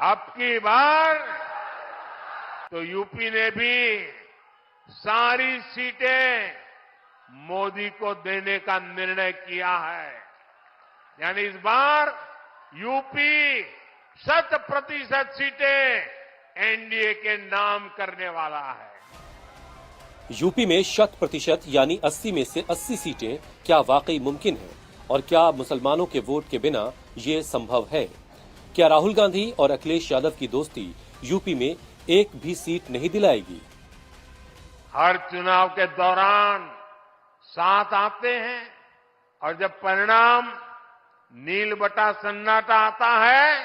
अब की बार तो यूपी ने भी सारी सीटें मोदी को देने का निर्णय किया है। यानी इस बार यूपी 100% सीटें एनडीए के नाम करने वाला है। यूपी में 100% यानी 80 में से 80 सीटें क्या वाकई मुमकिन है और क्या मुसलमानों के वोट के बिना ये संभव है? क्या राहुल गांधी और अखिलेश यादव की दोस्ती यूपी में एक भी सीट नहीं दिलाएगी? हर चुनाव के दौरान साथ आते हैं और जब परिणाम नील बटा सन्नाटा आता है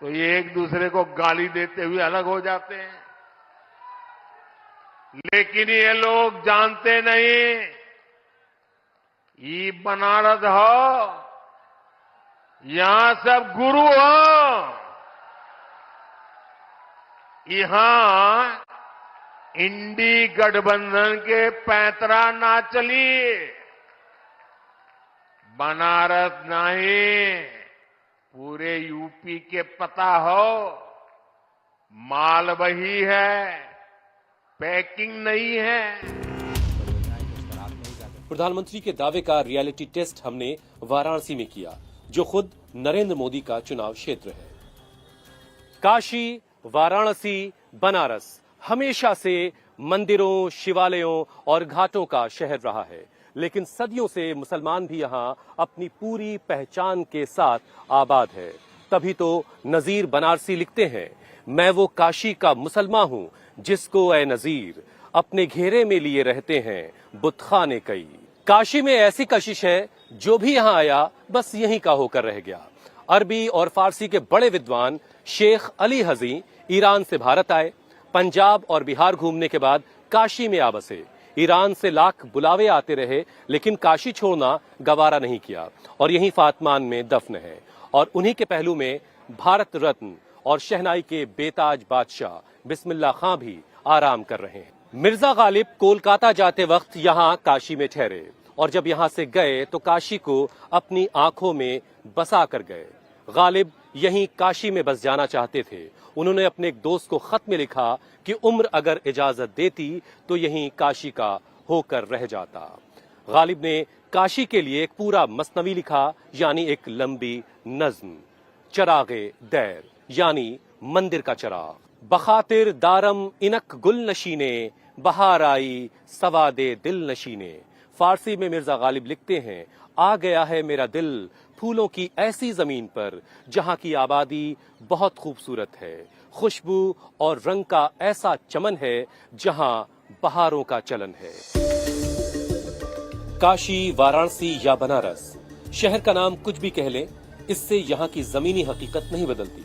तो ये एक दूसरे को गाली देते हुए अलग हो जाते हैं। लेकिन ये लोग जानते नहीं, ये बनारस हो, यहां सब गुरु हो, यहां इंडी गठबंधन के पैंतरा ना चली। बनारस नहीं, पूरे यूपी के पता हो, माल वही है, पैकिंग नहीं है। प्रधानमंत्री के दावे का रियलिटी टेस्ट हमने वाराणसी में किया, जो खुद नरेंद्र मोदी का चुनाव क्षेत्र है। काशी, वाराणसी, बनारस हमेशा से मंदिरों, शिवालयों और घाटों का शहर रहा है, लेकिन सदियों से मुसलमान भी यहां अपनी पूरी पहचान के साथ आबाद है। तभी तो नजीर बनारसी लिखते हैं, मैं वो काशी का मुसलमान हूं जिसको ए नजीर अपने घेरे में लिए रहते हैं बुतखाने कई। काशी में ऐसी कशिश है, जो भी यहां आया बस यहीं का होकर रह गया। अरबी और फारसी के बड़े विद्वान शेख अली हजी ईरान से भारत आए, पंजाब और बिहार घूमने के बाद काशी में आ बसे। ईरान से लाख बुलावे आते रहे, लेकिन काशी छोड़ना गवारा नहीं किया और यहीं फातमान में दफन है। और उन्हीं के पहलू में भारत रत्न और शहनाई के बेताज बादशाह बिस्मिल्लाह खां भी आराम कर रहे हैं। मिर्जा गालिब कोलकाता जाते वक्त यहां काशी में ठहरे और जब यहां से गए तो काशी को अपनी आंखों में बसा कर गए। गालिब यहीं काशी में बस जाना चाहते थे। उन्होंने अपने एक दोस्त को खत में लिखा कि उम्र अगर इजाजत देती तो यहीं काशी का होकर रह जाता। गालिब ने काशी के लिए एक पूरा मसनवी लिखा, यानी एक लंबी नज्म, चरागे दैर यानी मंदिर का चराग। बखातिर दारम इनक गुल नशीने, बहार आई सवादे दिल नशीने। फारसी में मिर्जा गालिब लिखते हैं, आ गया है मेरा दिल फूलों की ऐसी जमीन पर जहां की आबादी बहुत खूबसूरत है, खुशबू और रंग का ऐसा चमन है जहां बहारों का चलन है। काशी, वाराणसी या बनारस, शहर का नाम कुछ भी कह लें, इससे यहां की जमीनी हकीकत नहीं बदलती।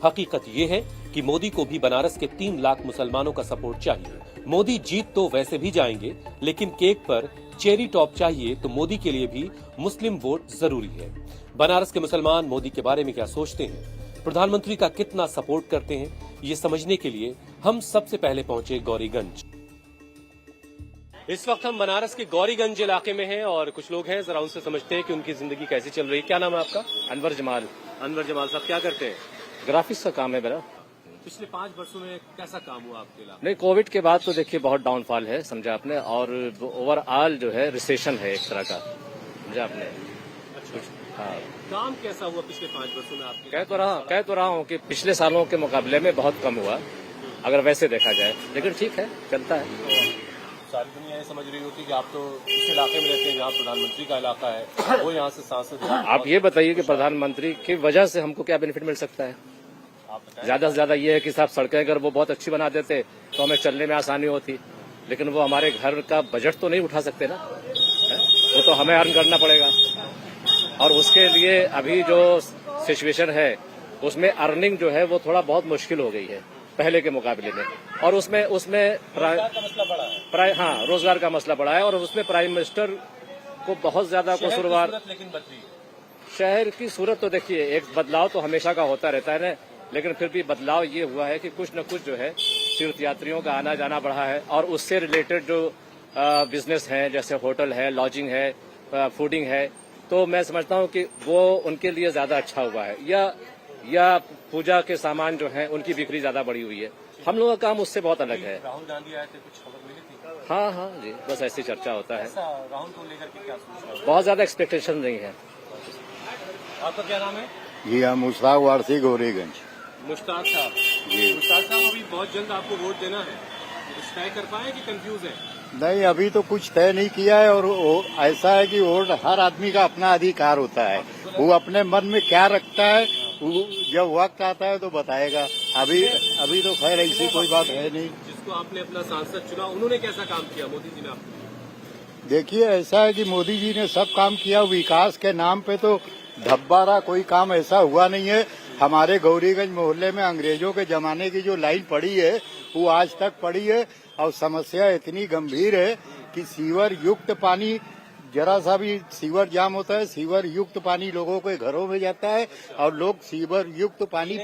हकीकत यह है कि मोदी को भी बनारस के 3 लाख मुसलमानों का सपोर्ट चाहिए। मोदी जीत तो वैसे भी जाएंगे, लेकिन केक पर चेरी टॉप चाहिए तो मोदी के लिए भी मुस्लिम वोट जरूरी है। बनारस के मुसलमान मोदी के बारे में क्या सोचते हैं, प्रधानमंत्री का कितना सपोर्ट करते हैं, ये समझने के लिए हम सबसे पहले पहुंचे गौरीगंज। इस वक्त हम बनारस के गौरीगंज इलाके में हैं और कुछ लोग हैं, जरा उनसे समझते हैं कि उनकी जिंदगी कैसी चल रही है। क्या नाम है आपका? अनवर जमाल। अनवर जमाल साहब, क्या करते हैं? ग्राफिक्स का काम है मेरा। पिछले 5 वर्षों में कैसा काम हुआ आपके इलाके? नहीं, कोविड के बाद तो देखिए बहुत डाउनफॉल है, समझा आपने, और ओवरऑल जो है रिसेशन है एक तरह का, समझा आपने। हाँ, काम कैसा हुआ पिछले 5 वर्षों में आपके? कह तो रहा हूँ कि पिछले सालों के मुकाबले में बहुत कम हुआ, अगर वैसे देखा जाए, लेकिन ठीक है, चलता है। सारी दुनिया ये समझ रही होती कि आप तो इस इलाके में रहते हैं जहाँ प्रधानमंत्री का इलाका है, वो यहाँ से सांसद हैं। आप ये बताइए कि प्रधानमंत्री की वजह से हमको क्या बेनिफिट मिल सकता है? ज्यादा से ज्यादा ये है कि साहब सड़कें अगर वो बहुत अच्छी बना देते तो हमें चलने में आसानी होती, लेकिन वो हमारे घर का बजट तो नहीं उठा सकते ना, वो तो हमें अर्न करना पड़ेगा। और उसके लिए अभी जो सिचुएशन है उसमें अर्निंग जो है वो थोड़ा बहुत मुश्किल हो गई है पहले के मुकाबले में, और उसमें रोजगार का मसला बढ़ा है, और उसमें प्राइम मिनिस्टर को बहुत ज्यादा कसूरवार। शहर की सूरत तो देखिए, एक बदलाव तो हमेशा का होता रहता है ना, लेकिन फिर भी बदलाव ये हुआ है कि कुछ न कुछ जो है तीर्थ यात्रियों का आना जाना बढ़ा है, और उससे रिलेटेड जो बिजनेस है, जैसे होटल है, लॉजिंग है, फूडिंग है, तो मैं समझता हूँ कि वो उनके लिए ज्यादा अच्छा हुआ है, या पूजा के सामान जो है उनकी बिक्री ज्यादा बढ़ी हुई है। हम लोगों का काम उससे बहुत अलग है। राहुल गांधी आए थे, कुछ खबर मिली थी? हाँ हाँ जी, बस ऐसी चर्चा होता है। राहुल को लेकर के क्या सोच रहे बहुत ज्यादा एक्सपेक्टेशन नहीं है। हो? आपका क्या नाम है? जी हाँ, मुश्ताक वारसी गौरीगंज। मुश्ताक साहब। जी मुश्ताक साहब, अभी बहुत जल्द आपको वोट देना है, कुछ तय कर पाए कि कंफ्यूज है? नहीं, अभी तो कुछ तय नहीं किया है। और ऐसा है कि वोट हर आदमी का अपना अधिकार होता है, वो अपने मन में क्या रखता है वो जब वक्त आता है तो बताएगा। अभी तो खैर ऐसी कोई बात है नहीं। जिसको आपने अपना सांसद चुना, उन्होंने कैसा काम किया मोदी जी ने आपको? देखिए, ऐसा है कि मोदी जी ने सब काम किया, विकास के नाम पे तो धब्बारा कोई काम ऐसा हुआ नहीं है। हमारे गौरीगंज मोहल्ले में अंग्रेजों के जमाने की जो लाइन पड़ी है वो आज तक पड़ी है, और समस्या इतनी गंभीर है कि सीवर युक्त पानी, जरा सा भी सीवर जाम होता है, सीवर युक्त पानी लोगों के घरों में जाता है और लोग सीवर युक्त पानी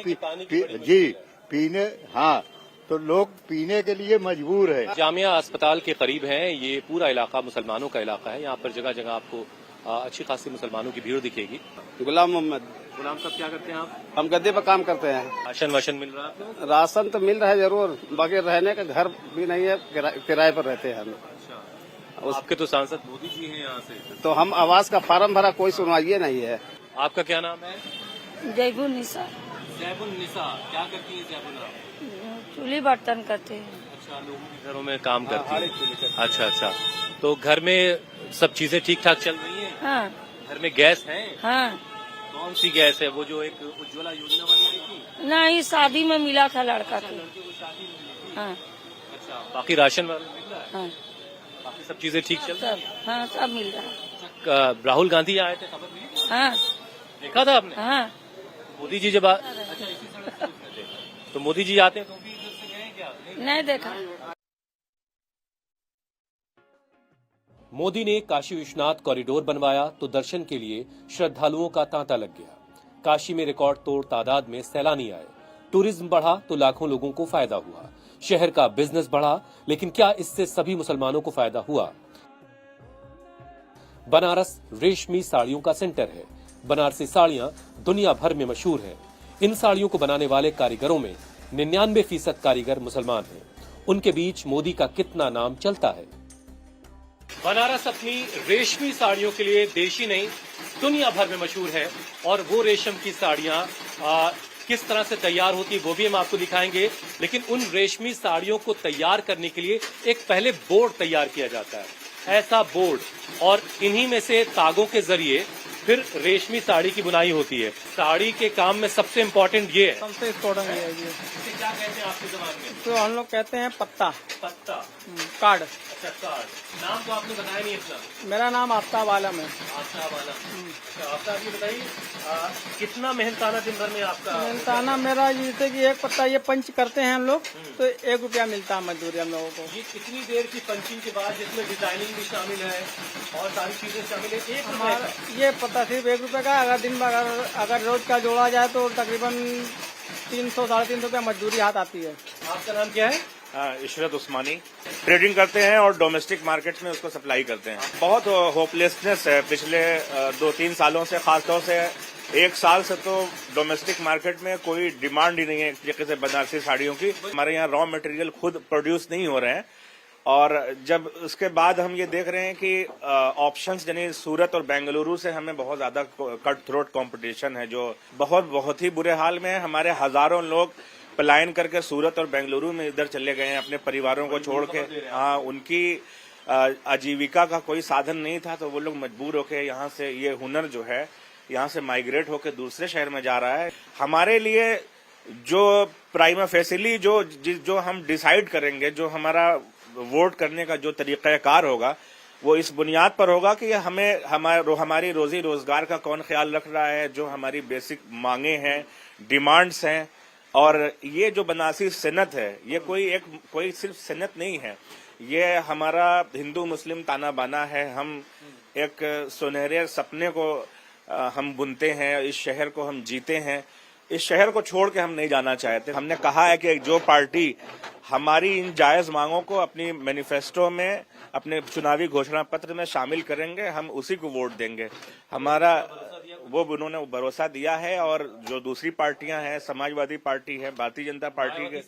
पीने, हाँ, तो लोग पीने के लिए मजबूर है। जामिया अस्पताल के करीब है, ये पूरा इलाका मुसलमानों का इलाका है। यहाँ पर जगह जगह आपको अच्छी खासी मुसलमानों की भीड़ दिखेगी। गुलाम मोहम्मद। गुलाम साहब, क्या करते हैं आप? हम गद्दे पर काम करते हैं। राशन वाशन मिल रहा है आपको? राशन तो मिल रहा है जरूर, बाकी रहने का घर भी नहीं है, किराए पर रहते हैं हम। अच्छा, आपके तो सांसद मोदी जी हैं यहाँ से। तो हम आवास का फार्म भरा, कोई सुनवाई नहीं है। आपका क्या नाम है? जैबुल निसा। जैबुल निसा, क्या करती है जैबुल आप? चूल्ही बर्तन करते हैं। अच्छा, लोगों के घरों में काम करती है। अच्छा अच्छा, तो घर में सब चीजें ठीक ठाक चल रही हैं? हाँ घर में गैस है? हाँ। कौन सी गैस है? वो जो एक उज्ज्वला योजना वाली आई थी? नहीं, शादी में मिला था लड़का को। लड़के को शादी में मिली थी? हाँ अच्छा, बाकी राशन वाला मिल रहा है? हाँ बाकी सब चीजें ठीक चल रही सब, हाँ सब मिल रहा है। हैं? राहुल गांधी आए थे, खबर मिली? हाँ देखा था आपने? हाँ। मोदी जी जब अच्छा, इसी सड़क पे उतरे थे। तो मोदी जी आते हैं तो भी इधर से गए क्या? नहीं देखा। मोदी ने काशी विश्वनाथ कॉरिडोर बनवाया तो दर्शन के लिए श्रद्धालुओं का तांता लग गया। काशी में रिकॉर्ड तोड़ तादाद में सैलानी आए, टूरिज्म बढ़ा तो लाखों लोगों को फायदा हुआ, शहर का बिजनेस बढ़ा। लेकिन क्या इससे सभी मुसलमानों को फायदा हुआ? बनारस रेशमी साड़ियों का सेंटर है। बनारसी साड़ियां दुनिया भर में मशहूर हैं। इन साड़ियों को बनाने वाले कारीगरों में 99% कारीगर मुसलमान हैं। उनके बीच मोदी का कितना नाम चलता है? बनारस अपनी रेशमी साड़ियों के लिए देश ही नहीं दुनिया भर में मशहूर है। और वो रेशम की साड़ियां किस तरह से तैयार होती है वो भी हम आपको दिखाएंगे। लेकिन उन रेशमी साड़ियों को तैयार करने के लिए एक पहले बोर्ड तैयार किया जाता है, ऐसा बोर्ड, और इन्हीं में से तागों के जरिए फिर रेशमी साड़ी की बुनाई होती है। साड़ी के काम में सबसे इम्पोर्टेंट ये है। सबसे इम्पोर्टेंट ये है जी। इसे क्या कहते हैं आपके जबान में? तो हम लोग कहते हैं पत्ता पत्ता। कार्ड। अच्छा, कार्ड। नाम तो आपने बताया नहीं अपना। मेरा नाम आफ्ताब आलम है। आफ्ताब आलम। अच्छा, आफ्ताब जी बताइए, कितना मेहनताना दिन भर में आपका? मेहनताना मेरा जैसे कि एक पत्ता ये पंच करते हैं हम लोग तो 1 रुपया मिलता है मजदूरी हम लोगों को। ये कितनी देर की पंचिंग के बाद, जिसमें डिजाइनिंग भी शामिल है और सारी चीजें शामिल है, 1 रुपए हमारा का? ये पत्ता सिर्फ 1 रुपये का। अगर दिन भर अगर रोज का जोड़ा जाए तो तकरीबन 300-350 रुपया मजदूरी हाथ आती है। आपका नाम क्या है? इशरत उस्मानी। ट्रेडिंग करते हैं और डोमेस्टिक मार्केट में उसको सप्लाई करते हैं। बहुत होपलेसनेस है पिछले 2-3 सालों से, खासतौर से 1 साल से तो डोमेस्टिक मार्केट में कोई डिमांड ही नहीं है एक तरीके से बनारसी साड़ियों की। हमारे यहाँ रॉ मटेरियल खुद प्रोड्यूस नहीं हो रहे हैं, और जब उसके बाद हम ये देख रहे हैं कि ऑप्शंस यानी सूरत और बेंगलुरु से हमें बहुत ज्यादा कट थ्रोट कंपटीशन है, जो बहुत ही बुरे हाल में है। हमारे हजारों लोग पलायन करके सूरत और बेंगलुरु में इधर चले गए हैं अपने परिवारों को छोड़ के। हाँ, उनकी आजीविका का कोई साधन नहीं था, तो वो लोग मजबूर होके यहाँ से, ये हुनर जो है यहाँ से माइग्रेट होकर दूसरे शहर में जा रहा है। हमारे लिए जो प्राइमा फेसिली जो हम डिसाइड करेंगे, जो हमारा वोट करने का जो तरीक़ाकार होगा, वो इस बुनियाद पर होगा कि हमारी रोजी रोजगार का कौन ख्याल रख रहा है, जो हमारी बेसिक मांगे हैं, डिमांड्स हैं। और ये जो बनारसी सनत है, ये कोई सिर्फ सनत नहीं है, ये हमारा हिंदू मुस्लिम ताना बाना है। हम एक सुनहरे सपने को हम बुनते हैं, इस शहर को हम जीते हैं, इस शहर को छोड़ के हम नहीं जाना चाहते। हमने कहा है कि जो पार्टी हमारी इन जायज मांगों को अपनी मैनिफेस्टो में, अपने चुनावी घोषणा पत्र में शामिल करेंगे, हम उसी को वोट देंगे। हमारा वो उन्होंने भरोसा दिया है। और जो दूसरी पार्टियां हैं, समाजवादी पार्टी है, भारतीय जनता पार्टी के,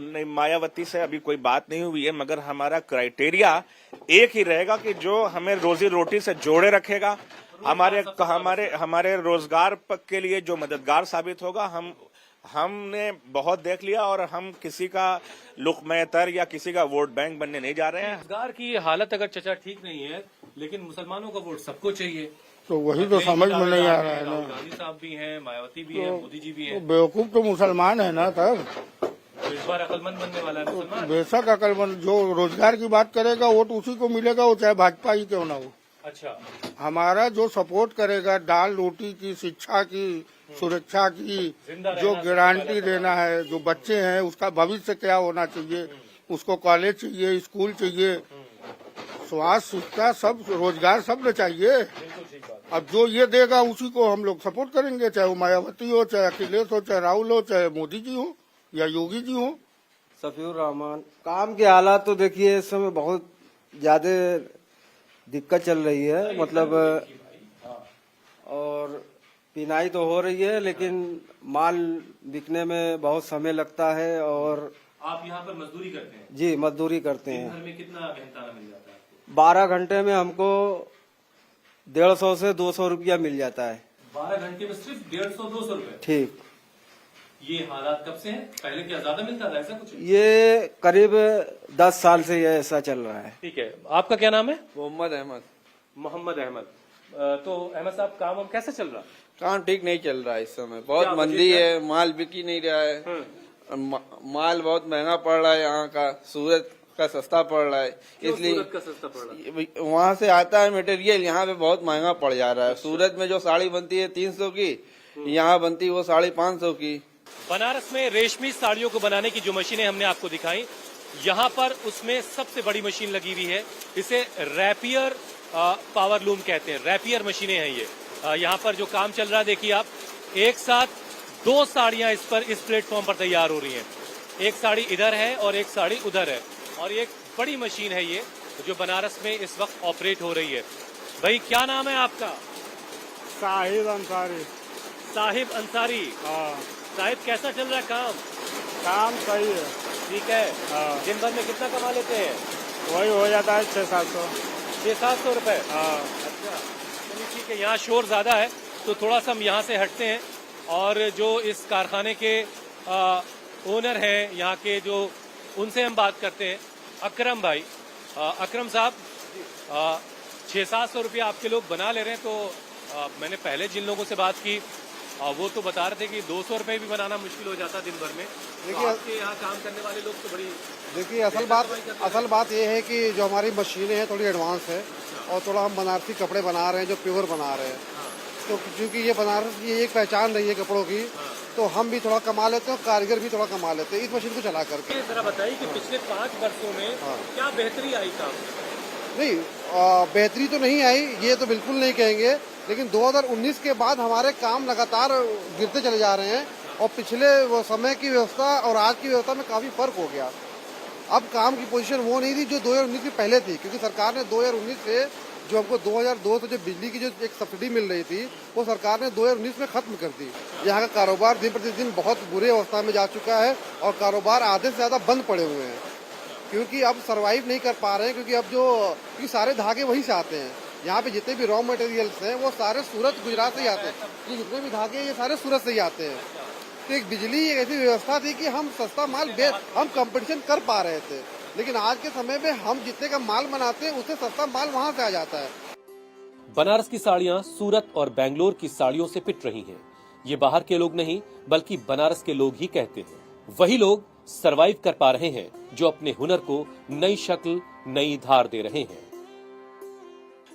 नहीं, मायावती से अभी कोई बात नहीं हुई है, मगर हमारा क्राइटेरिया एक ही रहेगा कि जो हमें रोजी रोटी से जोड़े रखेगा, हमारे रोजगार के लिए जो मददगार साबित होगा। हमने बहुत देख लिया और हम किसी का लुकमैतर या किसी का वोट बैंक बनने नहीं जा रहे हैं। रोजगार की हालत अगर चचा ठीक नहीं है, लेकिन मुसलमानों का वोट सबको चाहिए, तो वही तो समझ में नहीं आ रहा है ना। गांधी साहब भी हैं, मायावती भी हैं, मोदी जी भी हैं। बेवकूफ तो मुसलमान है ना तब। तो इस बार अकलमंद बनने वाला है मुसलमान। बेशक अकलमंद, जो रोजगार की बात करेगा वोट उसी को मिलेगा, वो चाहे भाजपा ही क्यों ना हो। अच्छा, हमारा जो सपोर्ट करेगा दाल रोटी की, शिक्षा की, सुरक्षा की, जो गारंटी देना है, जो बच्चे हैं उसका भविष्य क्या होना चाहिए, उसको कॉलेज चाहिए, स्कूल चाहिए, स्वास्थ्य, शिक्षा, सब रोजगार सब न चाहिए। अब जो ये देगा उसी को हम लोग सपोर्ट करेंगे, चाहे वो मायावती हो, चाहे अखिलेश हो, चाहे राहुल हो, चाहे मोदी जी हो या योगी जी हो। सफीउर रहमान। काम के हालात तो देखिए इस समय बहुत ज्यादा दिक्कत चल रही है, मतलब और पिनाई तो हो रही है, लेकिन माल बिकने में बहुत समय लगता है। और आप यहाँ पर मजदूरी करते हैं? जी, मजदूरी करते हैं। दिन भर में कितना मेहनताना मिल जाता है आपको? 12 घंटे में हमको 150 से 200 रुपया मिल जाता है। 12 घंटे में सिर्फ 150-200 रुपए? ठीक। ये हालात कब से हैं? पहले क्या ज्यादा मिलता था ऐसा कुछ? ये करीब 10 साल से ये ऐसा चल रहा है। ठीक है, आपका क्या नाम है? मोहम्मद अहमद। मोहम्मद अहमद। तो अहमद साहब, काम हम कैसे चल रहा? काम ठीक नहीं चल रहा है इस समय, बहुत मंदी है, माल बिक ही नहीं रहा है। माल बहुत महंगा पड़ रहा है, यहाँ का सूरत का सस्ता पड़ रहा है, इसलिए सूरत का सस्ता पड़ रहा है? वहाँ से आता है मटेरियल, यहाँ पे बहुत महंगा पड़ जा रहा है। सूरत में जो साड़ी बनती है 300 की, यहाँ बनती है वो 550 की। बनारस में रेशमी साड़ियों को बनाने की जो मशीनें हमने आपको दिखाई, यहाँ पर उसमें सबसे बड़ी मशीन लगी हुई है। इसे रैपियर पावर लूम कहते हैं, रैपियर मशीनें हैं ये। यहाँ पर जो काम चल रहा है, देखिए आप, एक साथ 2 साड़ियां इस प्लेटफॉर्म पर तैयार हो रही हैं। एक साड़ी इधर है और एक साड़ी उधर है, और एक बड़ी मशीन है ये जो बनारस में इस वक्त ऑपरेट हो रही है। भाई, क्या नाम है आपका? साहिब अंसारी। साहिब अंसारी। साहिब, कैसा चल रहा है काम? काम सही है। ठीक है। दिन भर में कितना कमा लेते हैं? वही हो जाता है 600-700। 600-700 रुपए? अच्छा, चलिए ठीक है। यहाँ शोर ज्यादा है तो थोड़ा सा हम यहाँ से हटते हैं, और जो इस कारखाने के ओनर हैं यहाँ के, जो उनसे हम बात करते हैं। अकरम भाई, अकरम साहब, 600-700 रुपया आपके लोग बना ले रहे हैं, तो मैंने पहले जिन लोगों से बात की वो तो बता रहे थे कि 200 रुपए भी बनाना मुश्किल हो जाता दिन भर में। देखिए, आपके यहाँ काम करने वाले लोग तो बड़ी, देखिए असल बात ये है कि जो हमारी मशीनें हैं थोड़ी एडवांस है, और थोड़ा हम बनारसी कपड़े बना रहे हैं जो प्योर बना रहे हैं। तो क्योंकि ये बनारस की एक पहचान रही है कपड़ों की, तो हम भी थोड़ा कमा लेते हैं और कारीगर भी थोड़ा कमा लेते हैं इस मशीन को चला करके। जरा बताइए कि पिछले 5 वर्षों में क्या बेहतरी आई काम? नहीं, बेहतरी तो नहीं आई, ये तो बिल्कुल नहीं कहेंगे, लेकिन 2019 के बाद हमारे काम लगातार गिरते चले जा रहे हैं, और पिछले वो समय की व्यवस्था और आज की व्यवस्था में काफी फर्क हो गया। अब काम की पोजीशन वो नहीं थी जो 2019 के पहले थी, क्योंकि सरकार ने 2019 से जो हमको 2002 से जो बिजली की जो एक सब्सिडी मिल रही थी, वो सरकार ने 2019 में खत्म कर दी। यहाँ का कारोबार दिन प्रतिदिन बहुत बुरे अवस्था में जा चुका है, और कारोबार आधे से ज्यादा बंद पड़े हुए हैं, क्योंकि अब सरवाइव नहीं कर पा रहे हैं। क्योंकि अब क्योंकि सारे धागे वहीं से आते हैं, यहाँ पे जितने भी रॉ मटेरियल्स हैं वो सारे सूरत, गुजरात से ही आते हैं। ये जितने भी धागे ये सारे सूरत से ही आते हैं। तो एक बिजली एक ऐसी व्यवस्था थी कि हम सस्ता माल हम कंपटीशन कर पा रहे थे, लेकिन आज के समय में हम जितने का माल बनाते हैं उससे सस्ता माल वहाँ से आ जाता है। बनारस की साड़ियां सूरत और बेंगलोर की साड़ियों से पिट रही हैं। ये बाहर के लोग नहीं, बल्कि बनारस के लोग ही कहते हैं। वही लोग सरवाइव कर पा रहे हैं जो अपने हुनर को नई शक्ल, नई धार दे रहे हैं।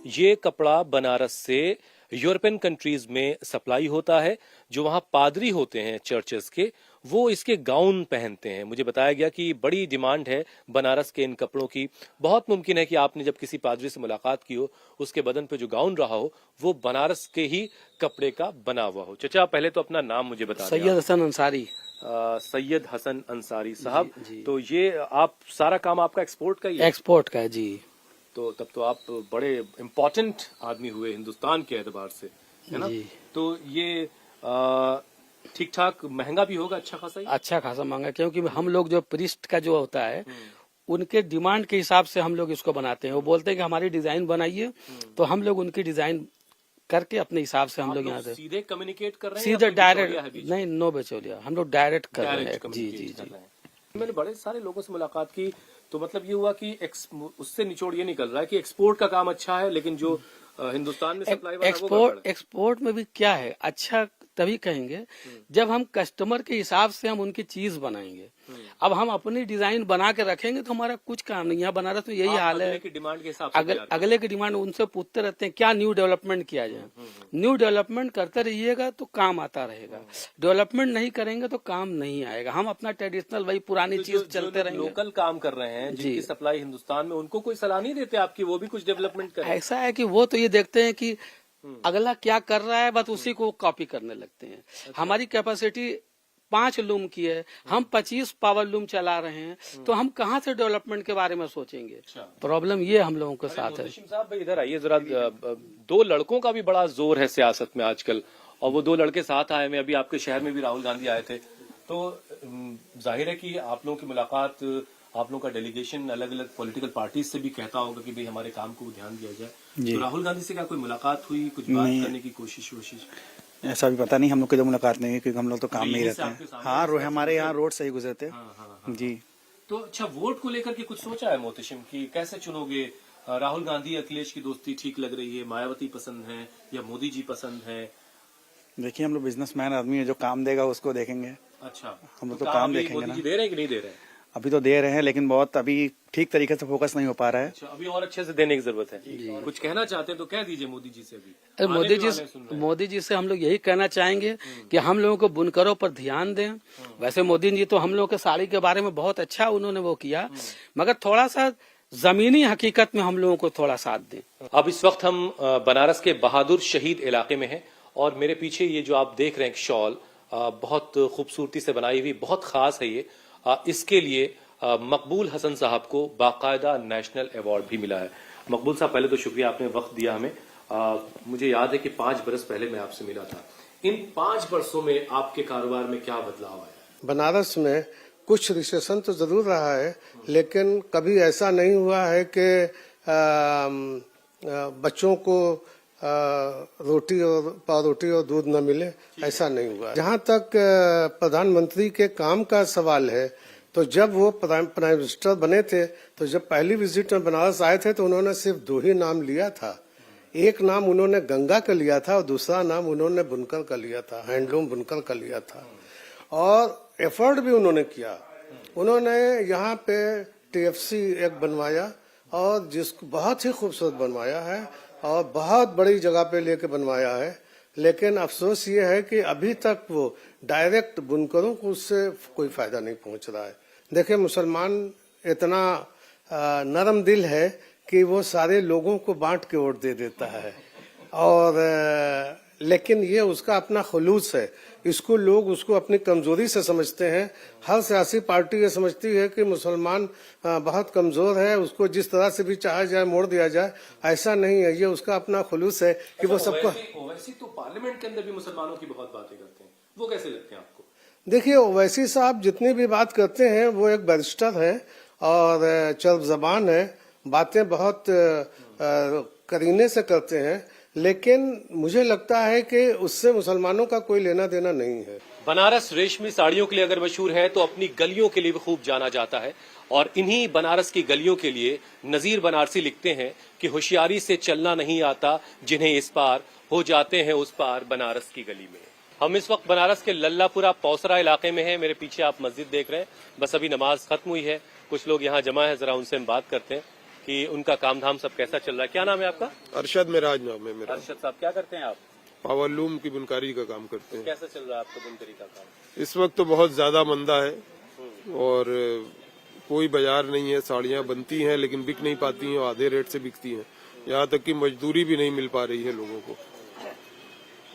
ये कपड़ा बनारस से यूरोपियन कंट्रीज में सप्लाई होता है। जो वहां पादरी होते हैं चर्चेस के, वो इसके गाउन पहनते हैं। मुझे बताया गया कि बड़ी डिमांड है बनारस के इन कपड़ों की। बहुत मुमकिन है कि आपने जब किसी पादरी से मुलाकात की हो, उसके बदन पे जो गाउन रहा हो वो बनारस के ही कपड़े का बना हुआ हो। चचा, पहले तो अपना नाम मुझे बता दें। सैयद हसन अंसारी। सैयद हसन अंसारी साहब, तो ये आप सारा काम आपका एक्सपोर्ट का ही है? एक्सपोर्ट का है जी। तो तब तो आप बड़े इम्पोर्टेंट आदमी हुए हिंदुस्तान के एतबार से, है ना? तो ये ठीक ठाक महंगा भी होगा, अच्छा खासा ही? अच्छा खासा महंगा, क्योंकि हम लोग जो प्रिस्ट का जो होता है उनके डिमांड के हिसाब से हम लोग इसको बनाते हैं। वो बोलते हैं कि हमारी डिजाइन बनाइए, तो हम लोग उनकी डिजाइन करके अपने हिसाब से हम लोग यहाँ से सीधे कम्युनिकेट कर रहे हैं? सीधे डायरेक्ट नहीं, नो बेचौलिया, हम लोग डायरेक्ट कर रहे हैं। जी जी जी। मैंने बड़े सारे लोगों से मुलाकात की, तो मतलब ये हुआ कि उससे निचोड़ ये निकल रहा है कि एक्सपोर्ट का काम अच्छा है, लेकिन जो हिंदुस्तान में सप्लाई वाला एक्सपोर्ट में भी क्या है, अच्छा तभी कहेंगे जब हम कस्टमर के हिसाब से हम उनकी चीज बनाएंगे। अब हम अपनी डिजाइन बना के रखेंगे तो हमारा कुछ काम नहीं। यहाँ बनारस में यही हाल है, डिमांड के हिसाब से अगले की डिमांड उनसे पूछते रहते हैं क्या न्यू डेवलपमेंट किया जाए। न्यू डेवलपमेंट करते रहिएगा तो काम आता रहेगा, डेवलपमेंट नहीं करेंगे तो काम नहीं आएगा। हम अपना ट्रेडिशनल वही पुरानी चीज चलते रहेंगे। लोकल काम कर रहे हैं जिनकी सप्लाई हिंदुस्तान में, उनको कोई सलाह नहीं देते आपकी वो भी कुछ डेवलपमेंट करें? ऐसा है कि वो तो ये देखते हैं कि अगला क्या कर रहा है, बस उसी को कॉपी करने लगते हैं। हमारी कैपेसिटी 5 लूम की है, हम 25 पावर लूम चला रहे हैं, तो हम कहाँ से डेवलपमेंट के बारे में सोचेंगे? प्रॉब्लम ये हम लोगों के साथ है। साहब इधर आइए जरा। 2 लड़कों का भी बड़ा जोर है सियासत में आजकल, और वो 2 लड़के साथ आए हुए। अभी आपके शहर में भी राहुल गांधी आए थे, तो जाहिर है कि आप लोगों की मुलाकात, आप लोगों का डेलीगेशन अलग अलग पॉलिटिकल पार्टीज से भी कहता होगा कि भाई हमारे काम को ध्यान दिया जाए। तो राहुल गांधी से क्या कोई मुलाकात हुई, कुछ बात करने की कोशिश? ऐसा भी पता नहीं, हम लोग की तो मुलाकात नहीं हुई क्योंकि हम लोग तो काम में ही रहते हैं। हाँ, हमारे यहाँ रोड से ही गुजरते जी। तो अच्छा, वोट को लेकर के कुछ सोचा है मोहतशिम की कैसे चुनोगे? राहुल गांधी अखिलेश की दोस्ती ठीक लग रही है, मायावती पसंद है या मोदी जी पसंद है? देखिए, हम लोग बिजनेसमैन आदमी है, जो काम देगा उसको देखेंगे। अच्छा, हम लोग तो काम देखेंगे ना। दे रहे हैं कि नहीं दे रहे हैं? अभी तो दे रहे हैं, लेकिन बहुत अभी ठीक तरीके से फोकस नहीं हो पा रहा है। अच्छा, अभी और अच्छे से देने की जरूरत है। कुछ कहना चाहते हैं तो कह दीजिए मोदी जी से। अभी मोदी जी से हम लोग यही कहना चाहेंगे कि हम लोगों को बुनकरों पर ध्यान दें। वैसे मोदी जी तो हम लोग के साड़ी के बारे में बहुत अच्छा उन्होंने वो किया, मगर थोड़ा सा जमीनी हकीकत में हम लोगों को थोड़ा साथ दें। अब इस वक्त हम बनारस के बहादुर शहीद इलाके में हैं, और मेरे पीछे ये जो आप देख रहे हैं शॉल बहुत खूबसूरती से बनाई हुई, बहुत खास है ये। इसके लिए मकबूल हसन साहब को बाकायदा नेशनल अवार्ड भी मिला है। मकबूल साहब, पहले तो शुक्रिया, आपने वक्त दिया हमें। मुझे याद है कि 5 बरस पहले मैं आपसे मिला था। इन 5 बरसों में आपके कारोबार में क्या बदलाव आया? बनारस में कुछ रिसेशन तो जरूर रहा है, लेकिन कभी ऐसा नहीं हुआ है कि बच्चों को रोटी और दूध न मिले, ऐसा नहीं हुआ। जहाँ तक प्रधानमंत्री के काम का सवाल है, तो जब वो प्राइम मिनिस्टर बने थे, तो जब पहली विजिट में बनारस आए थे तो उन्होंने सिर्फ 2 ही नाम लिया था। एक नाम उन्होंने गंगा का लिया था और दूसरा नाम उन्होंने बुनकर का लिया था, हैंडलूम बुनकर का लिया था। और एफर्ट भी उन्होंने किया। उन्होंने यहाँ पे TFC एक बनवाया, और जिसको बहुत ही खूबसूरत बनवाया है और बहुत बड़ी जगह पे लेके बनवाया है। लेकिन अफसोस ये है कि अभी तक वो डायरेक्ट बुनकरों को उससे कोई फायदा नहीं पहुंच रहा है। देखिए, मुसलमान इतना नरम दिल है कि वो सारे लोगों को बांट के वोट दे देता है, और लेकिन ये उसका अपना खुलूस है। इसको लोग उसको अपनी कमजोरी से समझते हैं। हर सियासी पार्टी ये समझती है कि मुसलमान बहुत कमजोर है, उसको जिस तरह से भी चाहा जाए मोड़ दिया जाए। ऐसा नहीं है, ये उसका अपना खुलूस है कि वो सबको। ओवैसी तो पार्लियामेंट के अंदर भी मुसलमानों की बहुत बातें करते हैं, वो कैसे लगते हैं आपको? देखिए, ओवैसी साहब जितनी भी बात करते हैं, वो एक बैरिस्टर है और चर्ब जबान है, बातें बहुत करीने से करते हैं, लेकिन मुझे लगता है कि उससे मुसलमानों का कोई लेना देना नहीं है। बनारस रेशमी साड़ियों के लिए अगर मशहूर है तो अपनी गलियों के लिए भी खूब जाना जाता है, और इन्हीं बनारस की गलियों के लिए नजीर बनारसी लिखते हैं कि होशियारी से चलना नहीं आता, जिन्हें इस पार हो जाते हैं उस पार बनारस की गली में। हम इस वक्त बनारस के लल्लापुरा पौसरा इलाके में हैं। मेरे पीछे आप मस्जिद देख रहे हैं, बस अभी नमाज खत्म हुई है, कुछ लोग यहाँ जमा है, जरा उनसे हम बात करते हैं कि उनका काम धाम सब कैसा चल रहा है। क्या नाम है आपका? अरशद मिराज नाम है मेरा। अरशद साहब, क्या करते हैं आप? पावरलूम की बुनकारी का काम करते हैं। कैसा चल रहा है आपका बुनकरी का काम? इस वक्त तो बहुत ज्यादा मंदा है और कोई बाजार नहीं है। साड़ियां बनती हैं लेकिन बिक नहीं पाती हैं, आधे रेट से बिकती हैं। यहाँ तक कि मजदूरी भी नहीं मिल पा रही है लोगों को।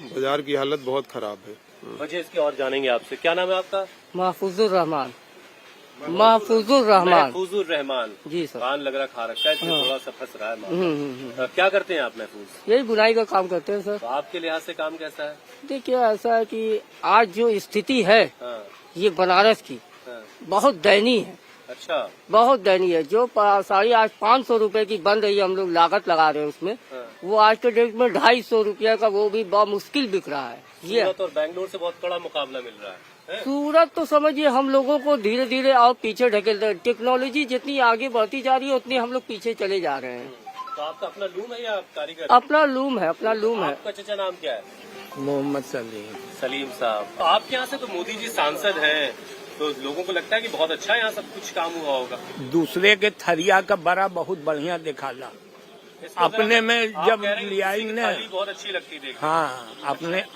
बाजार की हालत बहुत खराब है। वजह इसकी और जानेंगे आपसे। क्या नाम है आपका? महफूजुर रहमान। महफूजुर रहमान। महफूजुर रहमान जी सर। कान लग रहा खा रखा है, इसलिए थोड़ा सा फंस रहा है मामला। क्या करते हैं आप महफूज? यही बुनाई का काम करते हैं सर। तो आपके लिहाज से काम कैसा है? देखिए ऐसा है कि आज जो स्थिति है ये बनारस की बहुत दयनीय है। अच्छा, बहुत दयनीय है। जो साड़ी आज 500 रुपए की बन रही है, हम लोग लागत लगा रहे हैं उसमें, वो आज के डेट में 250 रुपया का वो भी बहुत मुश्किल बिक रहा है। ये सूरत और बेंगलोर से बहुत कड़ा मुकाबला मिल रहा है। सूरत तो समझिए हम लोगों को धीरे धीरे और पीछे ढकेल रहे हैं। टेक्नोलॉजी जितनी आगे बढ़ती जा रही है उतनी हम लोग पीछे चले जा रहे हैं। तो आपका अपना लूम है या कारीगर? अपना लूम है, अपना लूम है। आपका चचा नाम क्या है? मोहम्मद सलीम। सलीम साहब, आपके यहाँ से तो मोदी जी सांसद हैं, तो लोगों को लगता है कि बहुत अच्छा यहाँ सब कुछ काम हुआ होगा। दूसरे के थरिया का बड़ा बहुत बढ़िया दिखाला। अपने में जब लिया ने बहुत अच्छी लगती है। हाँ,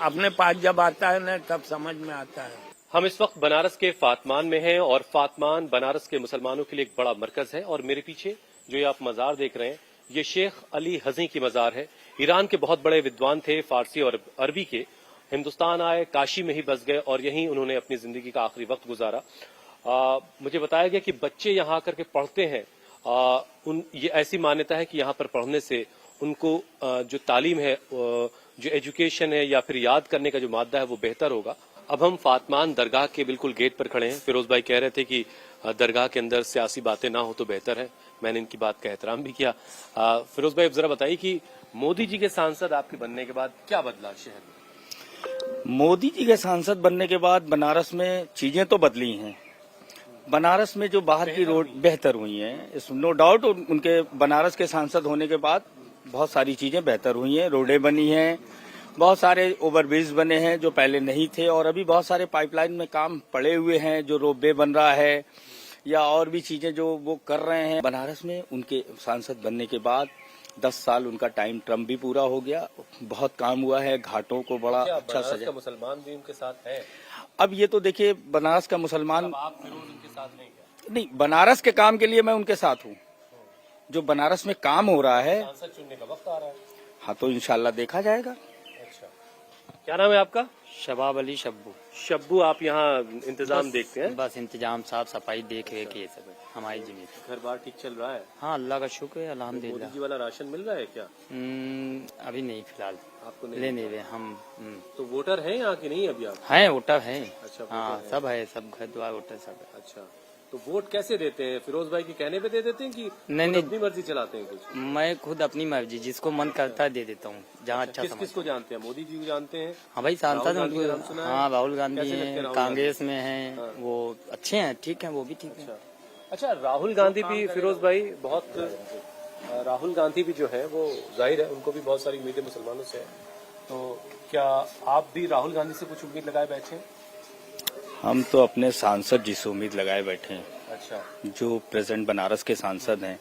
अपने पास जब आता है ना तब समझ में आता है। हम इस वक्त बनारस के फातमान में हैं और फातमान बनारस के मुसलमानों के लिए एक बड़ा मरकज है। और मेरे पीछे जो ये आप मजार देख रहे हैं, ये शेख अली हजी की मजार है। ईरान के बहुत बड़े विद्वान थे, फारसी और अरबी के। हिंदुस्तान आए, काशी में ही बस गए और यहीं उन्होंने अपनी जिंदगी का आखिरी वक्त गुजारा। मुझे बताया गया कि बच्चे यहाँ आकर के पढ़ते हैं। ये ऐसी मान्यता है कि यहाँ पर पढ़ने से उनको जो तालीम है, जो एजुकेशन है या फिर याद करने का जो मादा है वो बेहतर होगा। अब हम फातमान दरगाह के बिल्कुल गेट पर खड़े हैं। फिरोज भाई कह रहे थे कि दरगाह के अंदर सियासी बातें ना हो तो बेहतर है। मैंने इनकी बात का एहतराम भी किया। फिरोज भाई, अब जरा बताइए कि मोदी जी के सांसद आपके बनने के बाद क्या बदला शहर में? मोदी जी के सांसद बनने के बाद बनारस में चीजें तो बदली हैं। बनारस में जो बाहर की रोड बेहतर हुई हैं, इस नो डाउट। उनके बनारस के सांसद होने के बाद बहुत सारी चीजें बेहतर हुई हैं। रोडें बनी हैं, बहुत सारे ओवरब्रिज बने हैं जो पहले नहीं थे, और अभी बहुत सारे पाइपलाइन में काम पड़े हुए हैं, जो रोपवे बन रहा है या और भी चीजें जो वो कर रहे हैं। बनारस में उनके सांसद बनने के बाद 10 साल उनका टाइम ट्रम भी पूरा हो गया। बहुत काम हुआ है, घाटों को बड़ा अच्छा सजा। मुसलमान भी उनके साथ है। अब ये तो देखिए, बनारस का मुसलमान आप फिरोज उनके साथ नहीं क्या? नहीं, बनारस के काम के लिए मैं उनके साथ हूँ। जो बनारस में काम हो रहा है, सांसद चुनने का वक्त आ रहा है। हाँ, तो इंशाल्लाह देखा जाएगा। अच्छा, क्या नाम है आपका? शबाब अली शब्बू। शब्बू, आप यहाँ इंतजाम देखते हैं? बस इंतजाम, साफ सफाई देख रेख ये सब है हमारी जिम्मेदारी। घर बार ठीक चल रहा है? हाँ, अल्लाह का शुक्र है, अल्हम्दुलिल्लाह। मोदी जी वाला राशन मिल रहा है क्या? अभी नहीं, फिलहाल आपको नहीं लेने हुए हम। तो वोटर है यहाँ की नहीं अभी आप? हैं, वोटर है। अच्छा, हाँ, सब है, सब घर द्वार वोटर सब है। अच्छा, तो वोट कैसे देते हैं? फिरोज भाई के कहने पे दे देते हैं कि नहीं, अपनी मर्जी चलाते हैं कुछ? मैं खुद अपनी मर्जी, जिसको मन करता है दे देता हूँ, जहाँ अच्छा किस किस को जानते हैं? मोदी जी को जानते हैं? हाँ भाई, सांसद उनको। हाँ, राहुल गांधी कैसे लगते हैं है, राहुल कांग्रेस में है, वो अच्छे हैं, ठीक है, वो भी ठीक है। अच्छा, राहुल गांधी भी, फिरोज भाई, बहुत राहुल गांधी भी जो है वो जाहिर है उनको भी बहुत सारी उम्मीदें मुसलमानों से है। तो क्या आप भी राहुल गांधी से कुछ उम्मीद लगाए बैठे हैं? हम तो अपने सांसद जी से उम्मीद लगाए बैठे हैं। अच्छा, जो प्रेजेंट बनारस के सांसद हैं,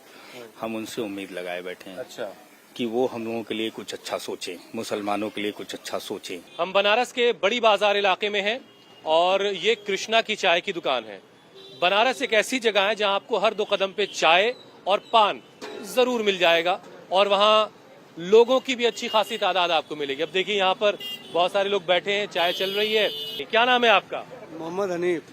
हम उनसे उम्मीद लगाए बैठे हैं। अच्छा, कि वो हम लोगों के लिए कुछ अच्छा सोचें, मुसलमानों के लिए कुछ अच्छा सोचें। हम बनारस के बड़ी बाजार इलाके में हैं और ये कृष्णा की चाय की दुकान है। बनारस एक ऐसी जगह है जहां आपको हर 2 कदम पे चाय और पान जरूर मिल जाएगा और वहां लोगों की भी अच्छी खासी तादाद आपको मिलेगी। अब देखिए, यहाँ पर बहुत सारे लोग बैठे हैं, चाय चल रही है। क्या नाम है आपका? मोहम्मद हनीफ।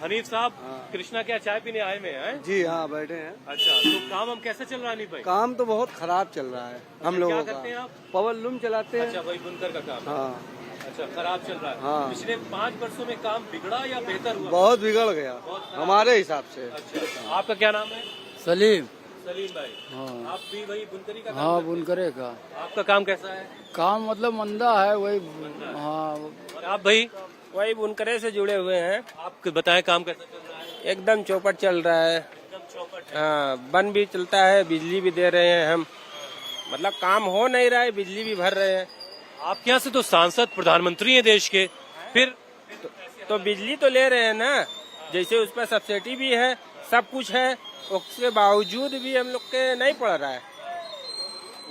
हनीफ साहब, कृष्णा क्या चाय पीने आए में हैं? जी हाँ, बैठे हैं। अच्छा, तो काम हम कैसे चल रहा है हनीफ भाई? काम तो बहुत खराब चल रहा है हम लोगों क्या करते हैं आप? पावर लूम चलाते हैं। अच्छा, वही बुनकर का काम। हाँ। अच्छा, खराब चल रहा है। हाँ। पिछले 5 वर्षों में काम बिगड़ा या बेहतर हुआ? बहुत बिगड़ गया हमारे हिसाब से। अच्छा, आपका क्या नाम है? सलीम। सलीम भाई, हाँ। आप भी वही बुनकरी का काम? हाँ, बुनकरे का आपका काम कैसा है? काम मतलब मंदा है, वही। हाँ। और आप भाई? वही बुनकरे से जुड़े हुए हैं। आप बताएं, काम कैसा चल रहा है? एकदम चौपट चल रहा है। एकदम चौपट। हाँ, बन भी चलता है, बिजली भी दे रहे हैं हम। मतलब काम हो नहीं रहा है, बिजली भी भर रहे हैं। आपके यहाँ से तो सांसद प्रधानमंत्री हैं देश के, फिर तो बिजली तो ले रहे हैं ना, जैसे उस पर सब्सिडी भी है, सब कुछ है, उसके बावजूद भी हम लोग के नहीं पड़ रहा है।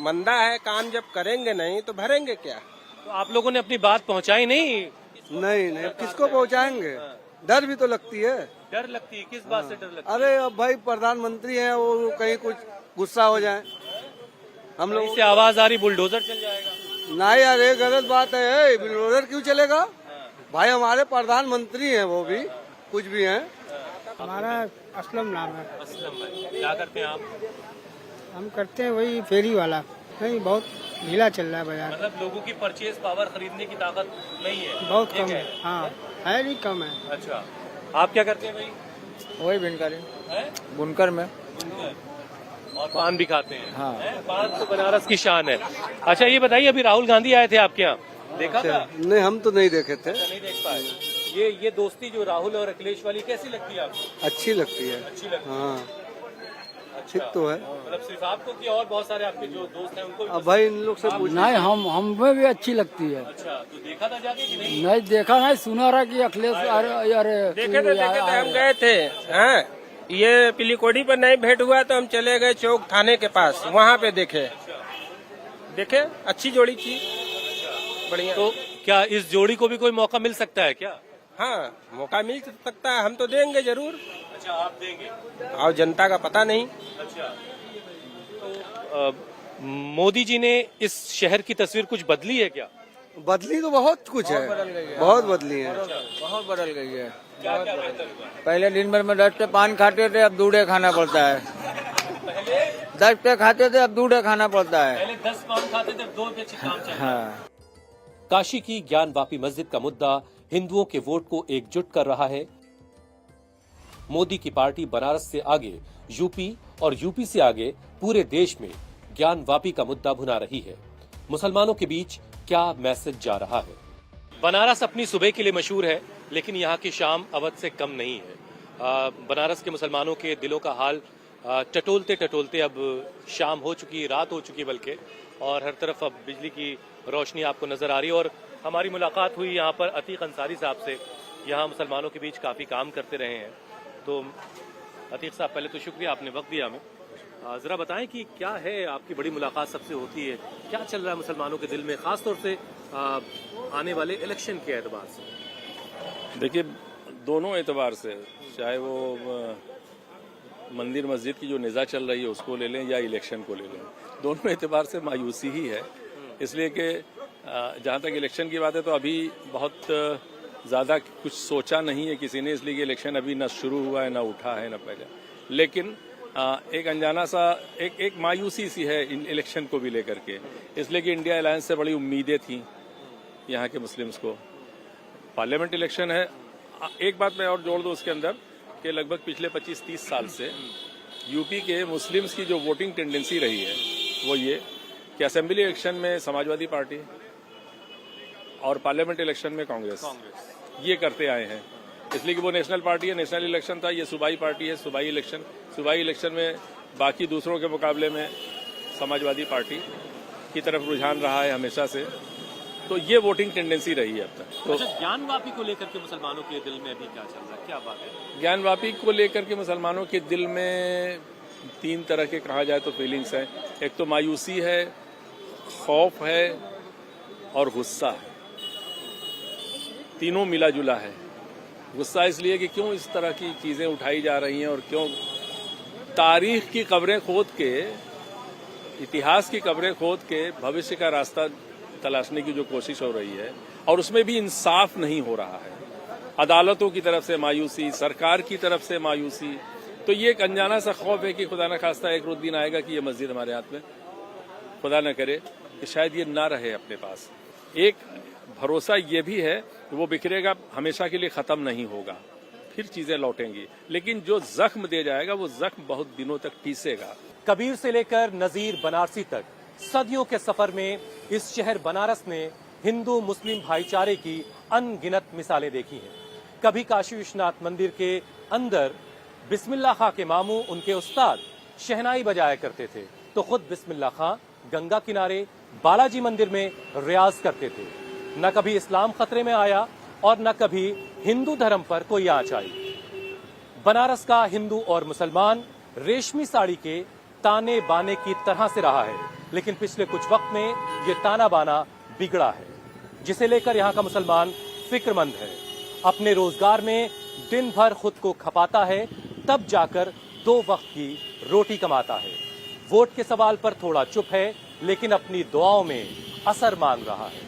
मंदा है, काम जब करेंगे नहीं तो भरेंगे क्या? तो आप लोगों ने अपनी बात पहुंचाई नहीं? नहीं नहीं, किसको पहुंचाएंगे? डर भी तो लगती है। डर लगती है? किस बात से डर लगती है? अरे अब भाई प्रधानमंत्री हैं, वो कहीं कुछ गुस्सा हो जाए, हम लोग से आवाज आ रही बुलडोजर चल जाएगा। नहीं यार, ये गलत बात है। बुलडोजर क्यों चलेगा भाई? हमारे प्रधानमंत्री हैं, वो भी कुछ भी हैं। हमारा असलम नाम है। असलम भाई, क्या करते हैं आप? हम करते हैं वही फेरी वाला। नहीं, बहुत ढीला चल रहा है बाजार। मतलब लोगों की परचेज पावर खरीदने की ताकत नहीं है? बहुत कम है। हाँ है, नहीं कम है। अच्छा, आप क्या करते हैं भाई? वही बुनकर में। और पान भी खाते हैं? हाँ। पान तो बनारस की शान है। अच्छा ये बताइए, अभी राहुल गांधी आए थे आपके यहाँ, देखा था? नहीं, हम तो नहीं देखे थे। नहीं देख पाए। ये दोस्ती जो राहुल और अखिलेश वाली कैसी लगती है आपको? अच्छी लगती है। अच्छी लगती है। हाँ, अच्छा, ठीक तो है। मतलब सिर्फ आपको कि और बहुत सारे आपके जो दोस्त हैं उनको भी अब भाई इन लोग से पूछना। नहीं, हमें भी अच्छी लगती है। अच्छा, तो देखा था जाके कि नहीं? नहीं देखा, नहीं सुना रहा कि अखिलेश देखे थे हम गए थे। हाँ, ये पिलीकोडी पर नहीं भेंट हुआ तो हम चले गए चौक थाने के पास, वहाँ पे देखे अच्छी जोड़ी थी, बढ़िया। तो क्या इस जोड़ी को भी कोई मौका मिल सकता है क्या? हाँ, मौका मिल सकता है, हम तो देंगे जरूर। अच्छा, आप देंगे? और जनता का पता नहीं। अच्छा, तो मोदी जी ने इस शहर की तस्वीर कुछ बदली है क्या? बदली तो बहुत कुछ है, बहुत बदली है। बहुत बदल गई है। क्या क्या बेहतर हुआ? पहले दिन भर में 10 पे पान खाते थे, अब दूधे खाना पड़ता है। 10 पे खाते थे, अब दूधे खाना पड़ता है। पहले 10 पान खाते थे, 2 पे काम चलता। हाँ। काशी की ज्ञानवापी मस्जिद का मुद्दा हिंदुओं के वोट को एकजुट कर रहा है। मोदी की पार्टी बनारस से आगे यूपी और यूपी से आगे पूरे देश में ज्ञानवापी का मुद्दा भुना रही है। मुसलमानों के बीच क्या मैसेज जा रहा है? बनारस अपनी सुबह के लिए मशहूर है, लेकिन यहाँ की शाम अवध से कम नहीं है। बनारस के मुसलमानों के दिलों का हाल टटोलते टटोलते अब शाम हो चुकी, रात हो चुकी बल्कि, और हर तरफ अब बिजली की रोशनी आपको नजर आ रही है। और हमारी मुलाकात हुई यहाँ पर अतीक अंसारी साहब से, यहाँ मुसलमानों के बीच काफ़ी काम करते रहे हैं। तो अतीक साहब, पहले तो शुक्रिया, आपने वक्त दिया हमें। ज़रा बताएं कि क्या है, आपकी बड़ी मुलाकात सबसे होती है, क्या चल रहा है मुसलमानों के दिल में, ख़ासतौर से आने वाले इलेक्शन के एतबार से? देखिए, दोनों एतबार से, चाहे वो मंदिर मस्जिद की जो निज़ा चल रही है उसको ले लें या इलेक्शन को ले लें, दोनों एतबार से मायूसी ही है। इसलिए कि जहाँ तक इलेक्शन की बात है तो अभी बहुत ज़्यादा कुछ सोचा नहीं है किसी ने, इसलिए कि इलेक्शन अभी न शुरू हुआ है, न उठा है, न पहले। लेकिन एक अनजाना सा एक मायूसी सी है इन इलेक्शन को भी लेकर के, इसलिए कि इंडिया अलायंस से बड़ी उम्मीदें थी यहाँ के मुस्लिम्स को। पार्लियामेंट इलेक्शन है। एक बात मैं और जोड़ दूं उसके अंदर कि लगभग पिछले 25-30 साल से यूपी के मुस्लिम्स की जो वोटिंग टेंडेंसी रही है वो ये कि असेंबली इलेक्शन में समाजवादी पार्टी और पार्लियामेंट इलेक्शन में कांग्रेस ये करते आए हैं। इसलिए कि वो नेशनल पार्टी है, नेशनल इलेक्शन था, ये सूबाई पार्टी है, सूबाई इलेक्शन में बाकी दूसरों के मुकाबले में समाजवादी पार्टी की तरफ रुझान रहा है हमेशा से। तो ये वोटिंग टेंडेंसी रही है अब तक। तो अच्छा, ज्ञानवापी को लेकर के मुसलमानों के दिल में अभी क्या चल रहा है, क्या बात है? ज्ञानवापी को लेकर के मुसलमानों के दिल में 3 तरह के कहा जाए तो फीलिंग्स हैं। एक तो मायूसी है, खौफ है और गुस्सा है, तीनों मिला जुला है। गुस्सा इसलिए कि क्यों इस तरह की चीज़ें उठाई जा रही हैं और क्यों तारीख की कब्रें खोद के, इतिहास की कब्रें खोद के भविष्य का रास्ता तलाशने की जो कोशिश हो रही है और उसमें भी इंसाफ नहीं हो रहा है। अदालतों की तरफ से मायूसी, सरकार की तरफ से मायूसी। तो ये एक अनजाना सा खौफ है कि खुदा न खास्ता एक रोज दिन आएगा कि ये मस्जिद हमारे हाथ में, खुदा न करे कि शायद ये ना रहे अपने पास। एक भरोसा ये भी है कि वो बिखरेगा, हमेशा के लिए ख़त्म नहीं होगा, फिर चीज़ें लौटेंगी, लेकिन जो जख्म दे जाएगा वो जख्म बहुत दिनों तक टीसेगा। कबीर से लेकर नजीर बनारसी तक सदियों के सफर में इस शहर बनारस ने हिंदू मुस्लिम भाईचारे की अनगिनत मिसालें देखी हैं। कभी काशी विश्वनाथ मंदिर के अंदर बिस्मिल्लाह खां के मामू, उनके उस्ताद, शहनाई बजाया करते थे, तो खुद बिस्मिल्लाह खां गंगा किनारे बालाजी मंदिर में रियाज करते थे। न कभी इस्लाम खतरे में आया और न कभी हिंदू धर्म पर कोई आंच आई। बनारस का हिंदू और मुसलमान रेशमी साड़ी के ताने बाने की तरह से रहा है, लेकिन पिछले कुछ वक्त में ये ताना बाना बिगड़ा है। जिसे लेकर यहाँ का मुसलमान फिक्रमंद है। अपने रोजगार में दिन भर खुद को खपाता है, तब जाकर 2 वक्त की रोटी कमाता है। वोट के सवाल पर थोड़ा चुप है, लेकिन अपनी दुआओं में असर मांग रहा है।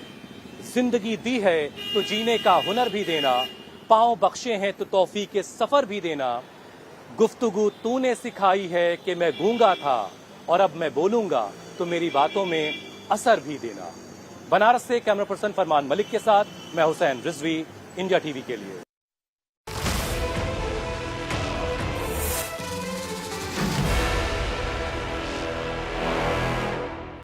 जिंदगी दी है तो जीने का हुनर भी देना, पांव बख्शे हैं तो तौफीक के सफर भी देना। गुफ्तगू तूने सिखाई है कि मैं गूंगा था, और अब मैं बोलूंगा तो मेरी बातों में असर भी देना। बनारस से कैमरा पर्सन फरमान मलिक के साथ मैं हुसैन रिजवी, इंडिया टीवी के लिए।